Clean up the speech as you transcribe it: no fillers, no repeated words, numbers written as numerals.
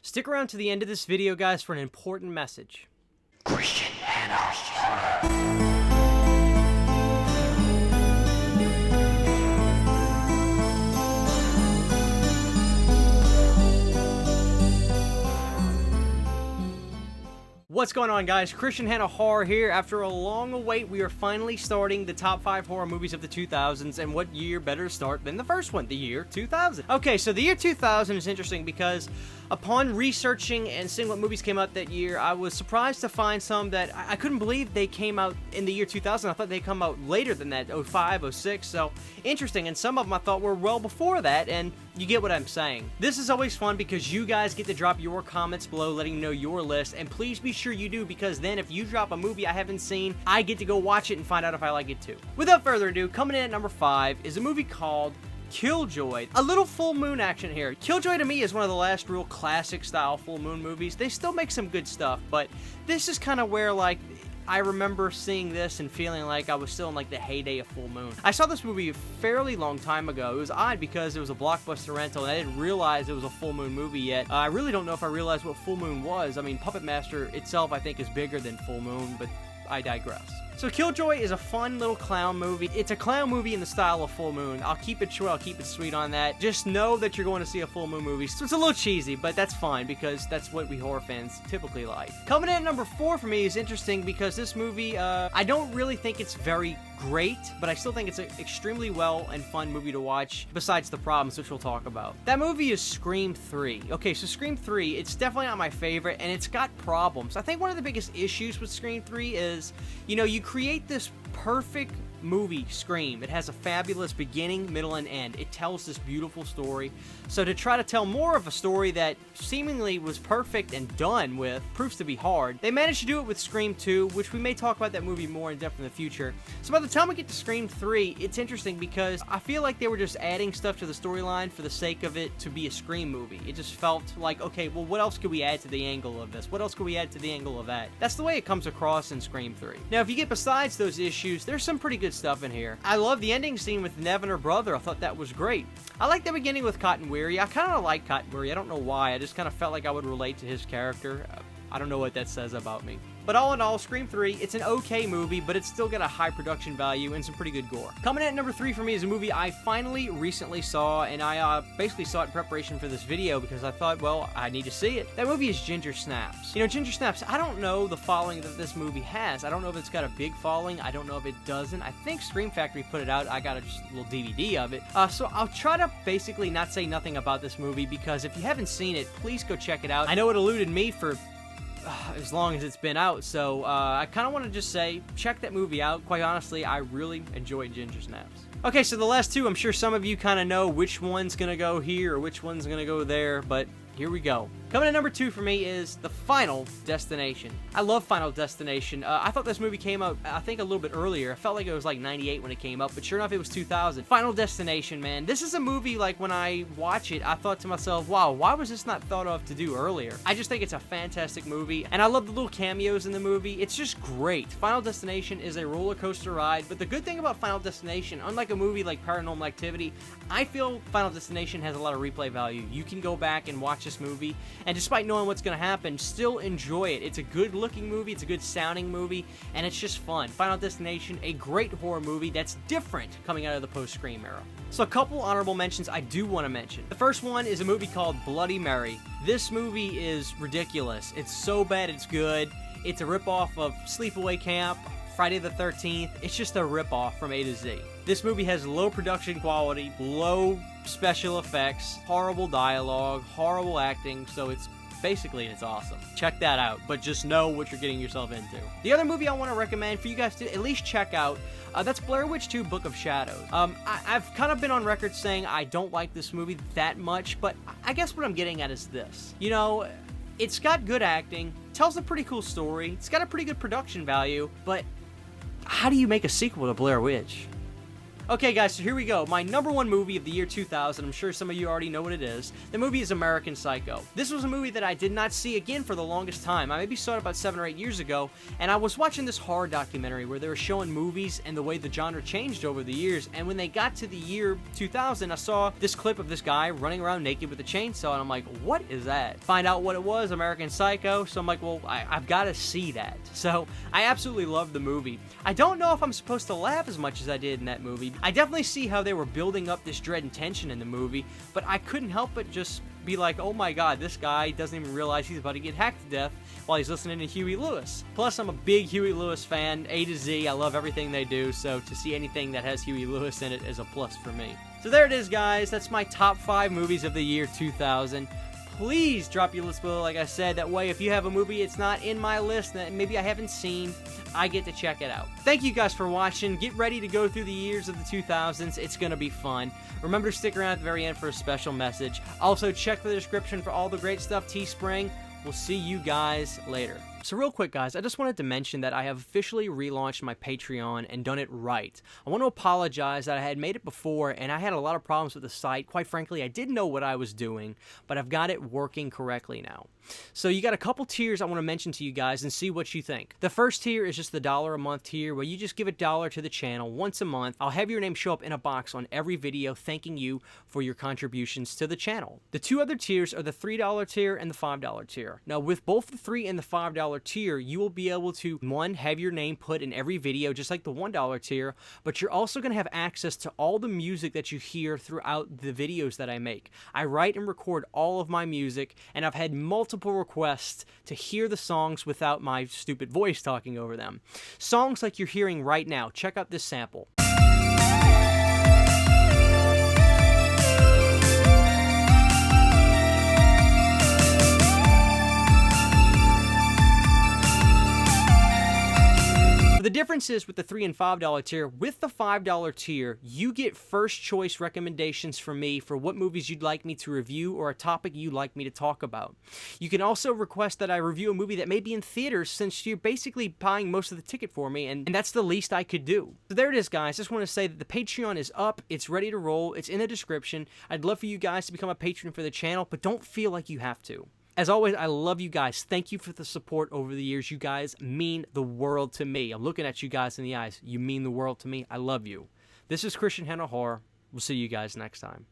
Stick around to the end of this video, guys, for an important message. Christian Hannah Horror. What's going on, guys? Christian Hannah Horror here. After a long wait, we are finally starting the top 5 horror movies of the 2000s, and what year better to start than the first one, the year 2000. Okay, so the year 2000 is interesting because upon researching and seeing what movies came out that year, I was surprised to find some that I couldn't believe they came out in the year 2000. I thought they'd come out later than that, 05, 06, so interesting, and some of them I thought were well before that, and you get what I'm saying. This is always fun because you guys get to drop your comments below letting me know your list, and please be sure you do, because then if you drop a movie I haven't seen, I get to go watch it and find out if I like it too. Without further ado, coming in at number 5 is a movie called Killjoy. A little full moon action here. Killjoy to me is one of the last real classic style full moon movies. They still make some good stuff, but this is kind of where, like, I remember seeing this and feeling like I was still in like the heyday of full moon. I saw this movie a fairly long time ago. It was odd because it was a Blockbuster rental and I didn't realize it was a full moon movie yet. I really don't know if I realized what full moon was. I mean, Puppet Master itself I think is bigger than full moon, but I digress. So Killjoy is a fun little clown movie. It's a clown movie in the style of Full Moon. I'll keep it short, I'll keep it sweet on that. Just know that you're going to see a Full Moon movie. So it's a little cheesy, but that's fine because that's what we horror fans typically like. Coming in at number 4 for me is interesting because this movie, I don't really think it's very great, but I still think it's an extremely well and fun movie to watch, besides the problems, which we'll talk about. That movie is Scream 3. Okay, so Scream 3, it's definitely not my favorite, and it's got problems. I think one of the biggest issues with Scream 3 is, you know, you create this perfect movie, Scream. It has a fabulous beginning, middle, and end. It tells this beautiful story. So to try to tell more of a story that seemingly was perfect and done with proves to be hard. They managed to do it with Scream 2, which we may talk about that movie more in depth in the future. So by the time we get to Scream 3, it's interesting because I feel like they were just adding stuff to the storyline for the sake of it to be a Scream movie. It just felt like, okay, well, what else could we add to the angle of this? What else could we add to the angle of that? That's the way it comes across in Scream 3. Now, if you get besides those issues, there's some pretty good stuff in here. I love the ending scene with Nev and her brother. I thought that was great. I like the beginning with Cotton Weary. I kind of like Cotton Weary. I don't know why. I just kind of felt like I would relate to his character. I don't know what that says about me. But all in all, Scream 3, it's an okay movie, but it's still got a high production value and some pretty good gore. Coming in at number 3 for me is a movie I finally recently saw, and I basically saw it in preparation for this video because I thought, well, I need to see it. That movie is Ginger Snaps. You know, Ginger Snaps, I don't know the following that this movie has. I don't know if it's got a big following. I don't know if it doesn't. I think Scream Factory put it out. I got just a little DVD of it. So I'll try to basically not say nothing about this movie because if you haven't seen it, please go check it out. I know it eluded me for as long as it's been out, so I kind of want to just say, check that movie out. Quite honestly, I really enjoyed Ginger Snaps. Okay, so the last two, I'm sure some of you kind of know which one's gonna go here or which one's gonna go there, but here we go. Coming at number 2 for me is The Final Destination. I love Final Destination. I thought this movie came out, I think, a little bit earlier. I felt like it was like 98 when it came out, but sure enough, it was 2000. Final Destination, man. This is a movie, like, when I watch it, I thought to myself, wow, why was this not thought of to do earlier? I just think it's a fantastic movie, and I love the little cameos in the movie. It's just great. Final Destination is a roller coaster ride, but the good thing about Final Destination, unlike a movie like Paranormal Activity, I feel Final Destination has a lot of replay value. You can go back and watch this movie, and despite knowing what's going to happen, still enjoy it. It's a good looking movie, it's a good sounding movie, and it's just fun. Final Destination, a great horror movie that's different coming out of the post-Scream era. So a couple honorable mentions I do want to mention. The first one is a movie called Bloody Mary. This movie is ridiculous. It's so bad it's good. It's a ripoff of Sleepaway Camp, Friday the 13th. It's just a ripoff from A to Z. This movie has low production quality, low special effects, horrible dialogue, horrible acting, so it's awesome. Check that out, but just know what you're getting yourself into. The other movie I want to recommend for you guys to at least check out, that's Blair Witch 2: Book of Shadows. I've kind of been on record saying I don't like this movie that much, but I guess what I'm getting at is this. You know, it's got good acting, tells a pretty cool story, it's got a pretty good production value, but how do you make a sequel to Blair Witch? Okay guys, so here we go. My number one movie of the year 2000. I'm sure some of you already know what it is. The movie is American Psycho. This was a movie that I did not see again for the longest time. I maybe saw it about 7 or 8 years ago, and I was watching this horror documentary where they were showing movies and the way the genre changed over the years, and when they got to the year 2000, I saw this clip of this guy running around naked with a chainsaw, and I'm like, what is that? Find out what it was, American Psycho, so I'm like, well, I've got to see that. So, I absolutely loved the movie. I don't know if I'm supposed to laugh as much as I did in that movie. I definitely see how they were building up this dread and tension in the movie, but I couldn't help but just be like, oh my god, this guy doesn't even realize he's about to get hacked to death while he's listening to Huey Lewis. Plus, I'm a big Huey Lewis fan, A to Z. I love everything they do, so to see anything that has Huey Lewis in it is a plus for me. So there it is, guys. That's my top 5 movies of the year 2000. Please drop your list below, like I said. That way, if you have a movie it's not in my list that maybe I haven't seen, I get to check it out. Thank you guys for watching. Get ready to go through the years of the 2000s. It's going to be fun. Remember to stick around at the very end for a special message. Also, check the description for all the great stuff, Teespring. We'll see you guys later. So real quick, guys, I just wanted to mention that I have officially relaunched my Patreon and done it right. I want to apologize that I had made it before and I had a lot of problems with the site. Quite frankly, I didn't know what I was doing, but I've got it working correctly now. So you got a couple tiers I want to mention to you guys and see what you think. The first tier is just the $1 a month tier where you just give $1 to the channel once a month. I'll have your name show up in a box on every video thanking you for your contributions to the channel. The two other tiers are the $3 tier and the $5 tier. Now with both the $3 and the $5 tier, you will be able to, one, have your name put in every video just like the $1 tier, but you're also going to have access to all the music that you hear throughout the videos that I make. I write and record all of my music, and I've had multiple requests to hear the songs without my stupid voice talking over them. Songs like you're hearing right now. Check out this sample. The difference is with the $3 and $5 tier, with the $5 tier, you get first choice recommendations from me for what movies you'd like me to review or a topic you'd like me to talk about. You can also request that I review a movie that may be in theaters since you're basically buying most of the ticket for me, and that's the least I could do. So there it is, guys. Just want to say that the Patreon is up, it's ready to roll, it's in the description. I'd love for you guys to become a patron for the channel, but don't feel like you have to. As always, I love you guys. Thank you for the support over the years. You guys mean the world to me. I'm looking at you guys in the eyes. You mean the world to me. I love you. This is Christian Henna Horror. We'll see you guys next time.